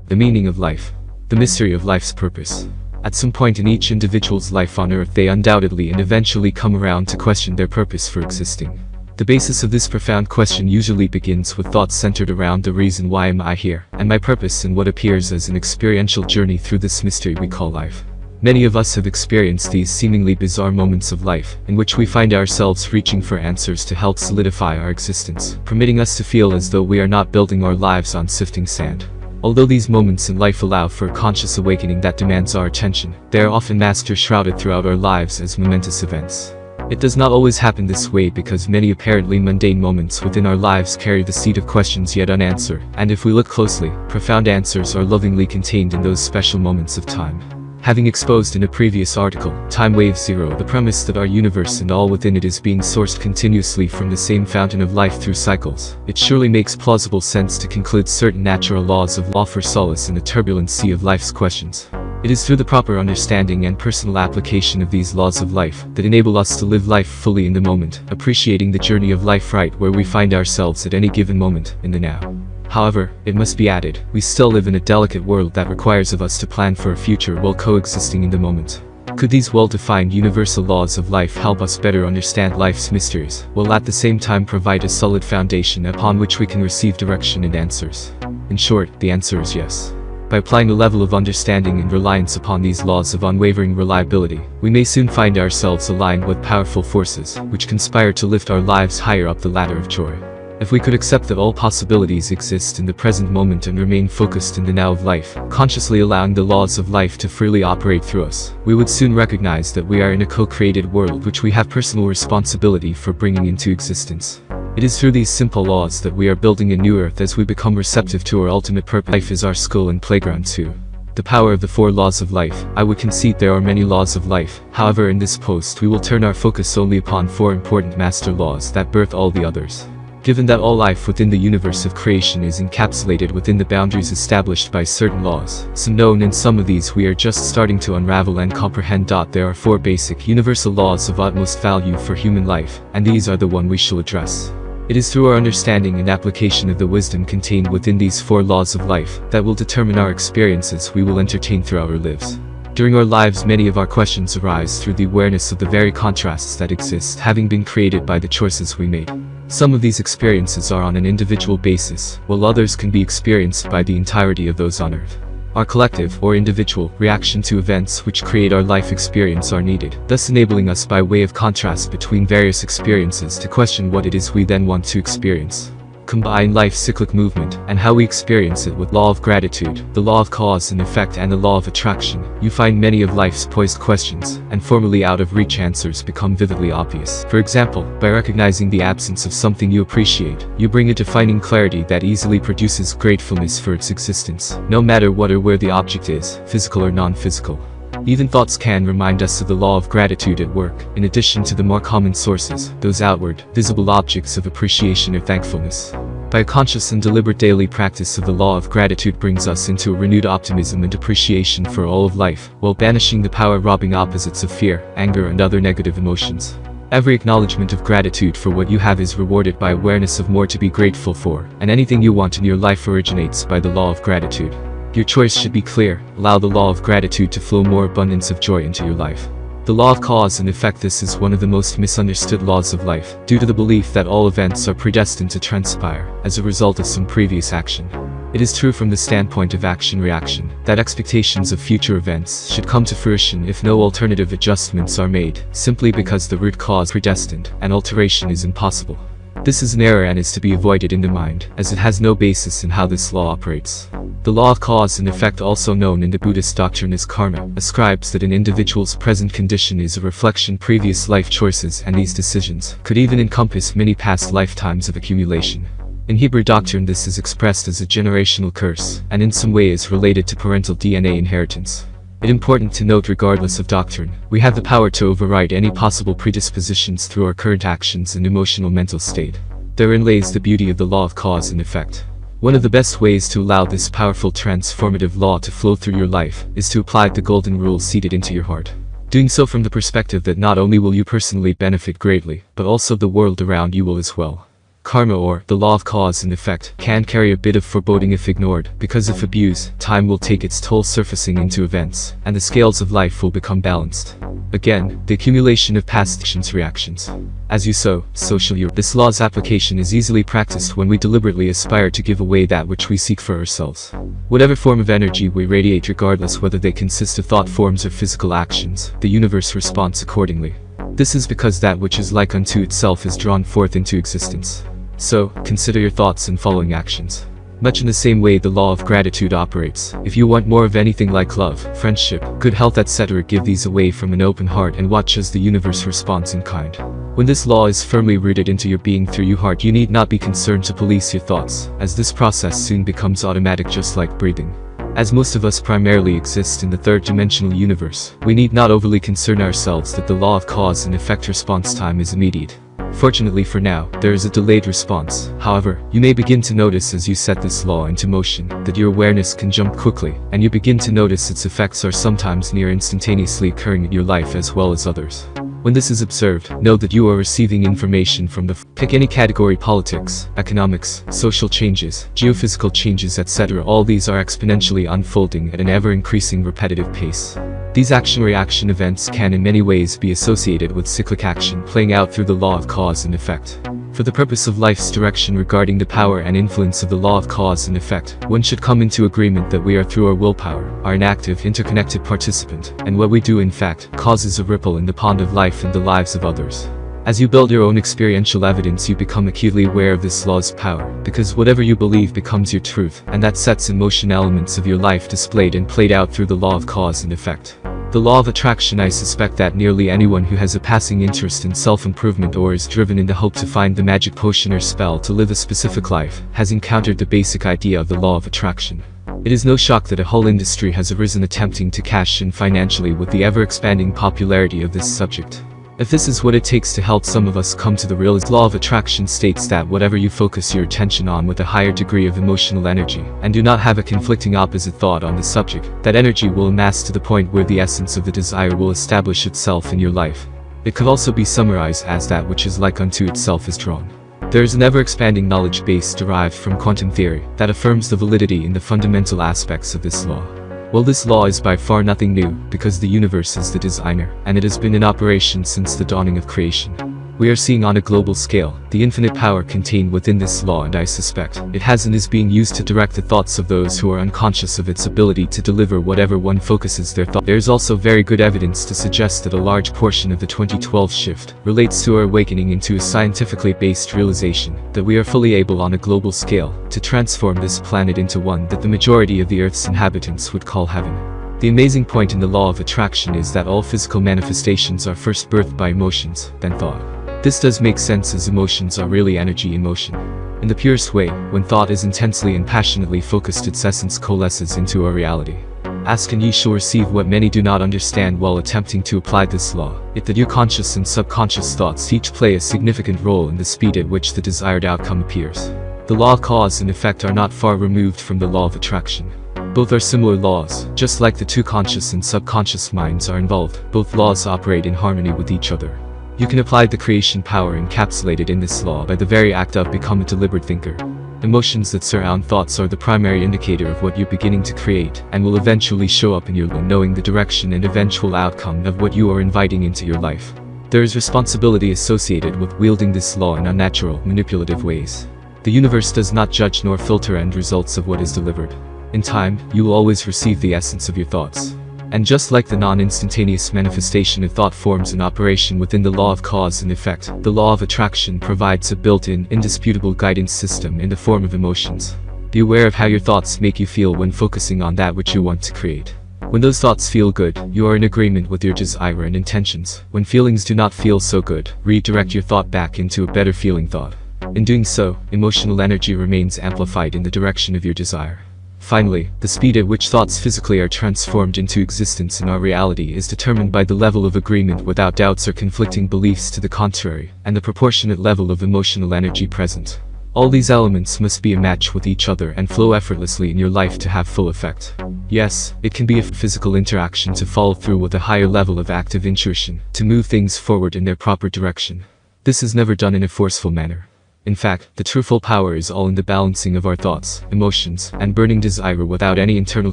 The meaning of life. The mystery of life's purpose. At some point in each individual's life on Earth, they undoubtedly and eventually come around to question their purpose for existing. The basis of this profound question usually begins with thoughts centered around the reason why am I here, and my purpose in what appears as an experiential journey through this mystery we call life. Many of us have experienced these seemingly bizarre moments of life, in which we find ourselves reaching for answers to help solidify our existence, permitting us to feel as though we are not building our lives on sifting sand. Although these moments in life allow for a conscious awakening that demands our attention, they are often masked or shrouded throughout our lives as momentous events. It does not always happen this way because many apparently mundane moments within our lives carry the seed of questions yet unanswered, and if we look closely, profound answers are lovingly contained in those special moments of time. Having exposed in a previous article, Time Wave Zero, the premise that our universe and all within it is being sourced continuously from the same fountain of life through cycles, it surely makes plausible sense to conclude certain natural laws of law for solace in the turbulent sea of life's questions. It is through the proper understanding and personal application of these laws of life that enable us to live life fully in the moment, appreciating the journey of life right where we find ourselves at any given moment, in the now. However, it must be added, we still live in a delicate world that requires of us to plan for a future while coexisting in the moment. Could these well-defined universal laws of life help us better understand life's mysteries, while at the same time provide a solid foundation upon which we can receive direction and answers? In short, the answer is yes. By applying a level of understanding and reliance upon these laws of unwavering reliability, we may soon find ourselves aligned with powerful forces, which conspire to lift our lives higher up the ladder of joy. If we could accept that all possibilities exist in the present moment and remain focused in the now of life, consciously allowing the laws of life to freely operate through us, we would soon recognize that we are in a co-created world which we have personal responsibility for bringing into existence. It is through these simple laws that we are building a new earth as we become receptive to our ultimate purpose. Life is our school and playground too. The power of the 4 laws of life. I would concede there are many laws of life, however in this post we will turn our focus only upon 4 important master laws that birth all the others. Given that all life within the universe of creation is encapsulated within the boundaries established by certain laws, some known and some of these we are just starting to unravel and comprehend. There are 4 basic universal laws of utmost value for human life, and these are the one we shall address. It is through our understanding and application of the wisdom contained within these 4 laws of life that will determine our experiences we will entertain throughout our lives. During our lives, many of our questions arise through the awareness of the very contrasts that exist, having been created by the choices we made. Some of these experiences are on an individual basis, while others can be experienced by the entirety of those on Earth. Our collective, or individual, reaction to events which create our life experience are needed, thus enabling us by way of contrast between various experiences to question what it is we then want to experience. Combine life's cyclic movement, and how we experience it with law of gratitude, the law of cause and effect and the law of attraction, you find many of life's poised questions, and formerly out of reach answers become vividly obvious. For example, by recognizing the absence of something you appreciate, you bring a defining clarity that easily produces gratefulness for its existence, no matter what or where the object is, physical or non-physical. Even thoughts can remind us of the law of gratitude at work, in addition to the more common sources, those outward, visible objects of appreciation or thankfulness. By a conscious and deliberate daily practice of the law of gratitude brings us into a renewed optimism and appreciation for all of life, while banishing the power-robbing opposites of fear, anger and other negative emotions. Every acknowledgement of gratitude for what you have is rewarded by awareness of more to be grateful for, and anything you want in your life originates by the law of gratitude. Your choice should be clear. Allow the law of gratitude to flow more abundance of joy into your life. The law of cause and effect. This is one of the most misunderstood laws of life, due to the belief that all events are predestined to transpire as a result of some previous action. It is true from the standpoint of action-reaction, that expectations of future events should come to fruition if no alternative adjustments are made, simply because the root cause predestined, and alteration is impossible. This is an error and is to be avoided in the mind, as it has no basis in how this law operates. The law of cause and effect, also known in the Buddhist doctrine as karma, ascribes that an individual's present condition is a reflection of previous life choices, and these decisions could even encompass many past lifetimes of accumulation. In Hebrew doctrine, this is expressed as a generational curse, and in some way is related to parental DNA inheritance. It is important to note, regardless of doctrine, we have the power to override any possible predispositions through our current actions and emotional mental state. Therein lays the beauty of the law of cause and effect. One of the best ways to allow this powerful transformative law to flow through your life is to apply the golden rule seated into your heart. Doing so from the perspective that not only will you personally benefit greatly, but also the world around you will as well. Karma, or the law of cause and effect, can carry a bit of foreboding if ignored, because if abused, time will take its toll surfacing into events, and the scales of life will become balanced. Again, the accumulation of past actions reactions. As you sow, so shall you. This law's application is easily practiced when we deliberately aspire to give away that which we seek for ourselves. Whatever form of energy we radiate, regardless whether they consist of thought forms or physical actions, the universe responds accordingly. This is because that which is like unto itself is drawn forth into existence. So, consider your thoughts and following actions. Much in the same way the law of gratitude operates. If you want more of anything like love, friendship, good health, etc., give these away from an open heart and watch as the universe responds in kind. When this law is firmly rooted into your being through your heart, you need not be concerned to police your thoughts, as this process soon becomes automatic, just like breathing. As most of us primarily exist in the third-dimensional universe, we need not overly concern ourselves that the law of cause and effect response time is immediate. Fortunately for now, there is a delayed response. However, you may begin to notice as you set this law into motion, that your awareness can jump quickly, and you begin to notice its effects are sometimes near instantaneously occurring in your life as well as others. When this is observed, know that you are receiving information from pick any category: politics, economics, social changes, geophysical changes, etc. All these are exponentially unfolding at an ever-increasing repetitive pace. These action-reaction events can in many ways be associated with cyclic action playing out through the law of cause and effect. For the purpose of life's direction regarding the power and influence of the law of cause and effect, one should come into agreement that we are, through our willpower, are an active, interconnected participant, and what we do in fact causes a ripple in the pond of life and the lives of others. As you build your own experiential evidence, you become acutely aware of this law's power, because whatever you believe becomes your truth, and that sets in motion elements of your life displayed and played out through the law of cause and effect. The law of attraction. I suspect that nearly anyone who has a passing interest in self-improvement or is driven in the hope to find the magic potion or spell to live a specific life, has encountered the basic idea of the law of attraction. It is no shock that a whole industry has arisen attempting to cash in financially with the ever-expanding popularity of this subject. If this is what it takes to help some of us come to the realization, law of attraction states that whatever you focus your attention on with a higher degree of emotional energy, and do not have a conflicting opposite thought on the subject, that energy will amass to the point where the essence of the desire will establish itself in your life. It could also be summarized as that which is like unto itself is drawn. There is an ever-expanding knowledge base derived from quantum theory that affirms the validity in the fundamental aspects of this law. Well, this law is by far nothing new, because the universe is the designer, and it has been in operation since the dawning of creation. We are seeing on a global scale the infinite power contained within this law, and I suspect it has and is being used to direct the thoughts of those who are unconscious of its ability to deliver whatever one focuses their thought. There is also very good evidence to suggest that a large portion of the 2012 shift relates to our awakening into a scientifically based realization that we are fully able on a global scale to transform this planet into one that the majority of the Earth's inhabitants would call heaven. The amazing point in the law of attraction is that all physical manifestations are first birthed by emotions, then thought. This does make sense, as emotions are really energy in motion. In the purest way, when thought is intensely and passionately focused, its essence coalesces into a reality. Ask and ye shall receive. What many do not understand while attempting to apply this law, is that your conscious and subconscious thoughts each play a significant role in the speed at which the desired outcome appears. The law of cause and effect are not far removed from the law of attraction. Both are similar laws. Just like the two conscious and subconscious minds are involved, both laws operate in harmony with each other. You can apply the creation power encapsulated in this law by the very act of becoming a deliberate thinker. Emotions that surround thoughts are the primary indicator of what you're beginning to create, and will eventually show up in your life, knowing the direction and eventual outcome of what you are inviting into your life. There is responsibility associated with wielding this law in unnatural, manipulative ways. The universe does not judge nor filter end results of what is delivered. In time, you will always receive the essence of your thoughts. And just like the non-instantaneous manifestation of thought forms in operation within the law of cause and effect, the law of attraction provides a built-in, indisputable guidance system in the form of emotions. Be aware of how your thoughts make you feel when focusing on that which you want to create. When those thoughts feel good, you are in agreement with your desire and intentions. When feelings do not feel so good, redirect your thought back into a better feeling thought. In doing so, emotional energy remains amplified in the direction of your desire. Finally, the speed at which thoughts physically are transformed into existence in our reality is determined by the level of agreement without doubts or conflicting beliefs to the contrary, and the proportionate level of emotional energy present. All these elements must be a match with each other and flow effortlessly in your life to have full effect. Yes, it can be a physical interaction to follow through with a higher level of active intuition, to move things forward in their proper direction. This is never done in a forceful manner. In fact, the true full power is all in the balancing of our thoughts, emotions, and burning desire without any internal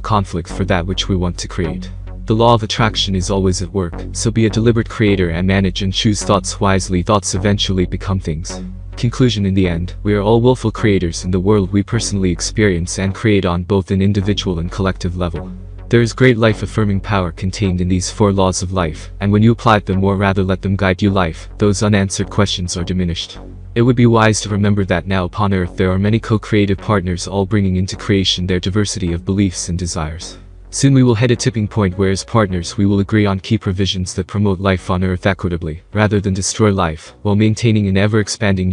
conflict for that which we want to create. The law of attraction is always at work, so be a deliberate creator and manage and choose thoughts wisely. Thoughts eventually become things. Conclusion: in the end, we are all willful creators in the world we personally experience and create on both an individual and collective level. There is great life-affirming power contained in these 4 laws of life, and when you apply them or rather let them guide you life, those unanswered questions are diminished. It would be wise to remember that now upon earth there are many co-creative partners all bringing into creation their diversity of beliefs and desires. Soon we will hit a tipping point where as partners we will agree on key provisions that promote life on earth equitably, rather than destroy life, while maintaining an ever-expanding